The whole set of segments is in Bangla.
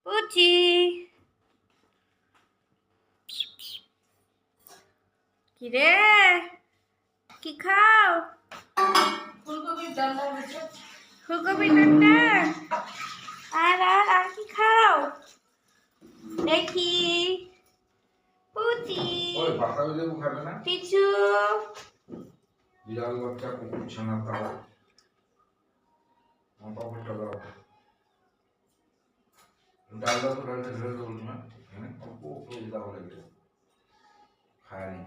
পুচি কি রে কি খাও? ফুলকপির ডান্ডা। আর আর আর কি খাও দেখি? পুচি ওই বাটা লেবু খাবে না? পিছু বিড়াল বাচ্চা কুকুর ছানা তাও পাপড়টা দাও। ডালটা তো ঢালতে ঢেলে দেবো না, হ্যাঁ অল্প অল্প দাও লেগে খায়নি।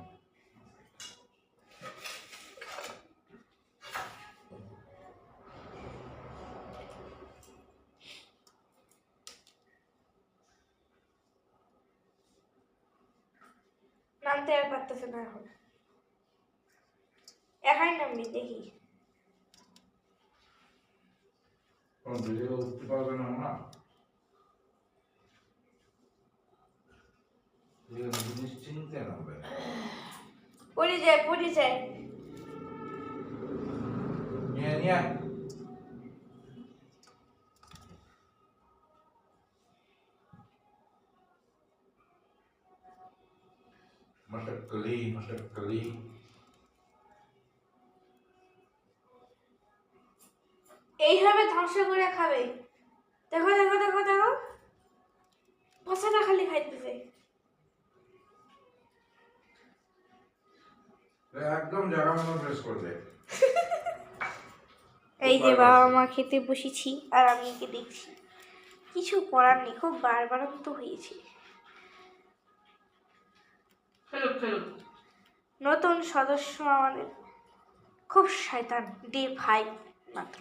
নামতে আর পারতেছে না এখন, একাই নামবি দেখি। ভিডিও উঠতে পারবে না না, নিশ্চিন্তে নামবে। পড়ে যায় নিয়ে নিয়ে मटकली এইভাবে ধ্বংস করে খাবে। দেখো দেখো দেখো দেখো পচাটা খালি খাইতেছে। একদম জায়গা মতো ড্রেস করবে। এই যে বাবা মা খেতে বসেছি আর আমি একে দেখছি, কিছু করার নেই, খুব বারবারন্ত হয়েছে। নতুন সদস্য আমাদের, খুব শয়তান, ডে 5 মাত্র,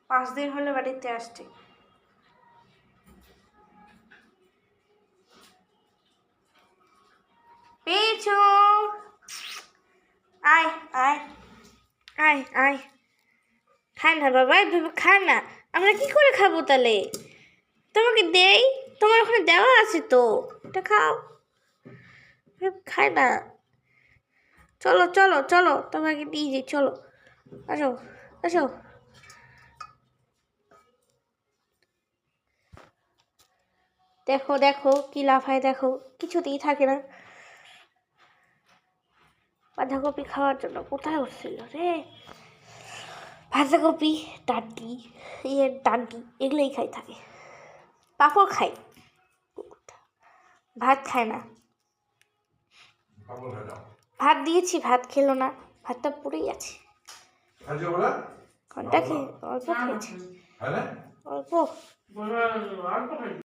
5 দিন হলে বাড়িতে আসছে। পেয়েছো, আয় আয় আয় আয়, খায় না বাবা, এভাবে খায় না, আমরা কি করে খাবো তাহলে? তোমাকে দেই, তোমার ওখানে দেওয়া আছে তো, এটা খাও। খায় না, চলো চলো চলো তোমাকে নিয়ে যাই, চলো আসো আসো। দেখো দেখো কি লাফায়, দেখো কিছুতেই থাকে না। বাঁধাকপি খাওয়ার জন্য কোথায় উঠছিল রে? বাঁধাকপি ডাঁটি ডাঁটি এগুলোই খাই থাকে, পাঁপড় খাই, ভাত খায় না। ভাত দিয়েছি, ভাত খেলো না, ভাতটা পুড়েই আছে। ঘন্টা খেয়ে অল্প খেয়েছে, অল্প।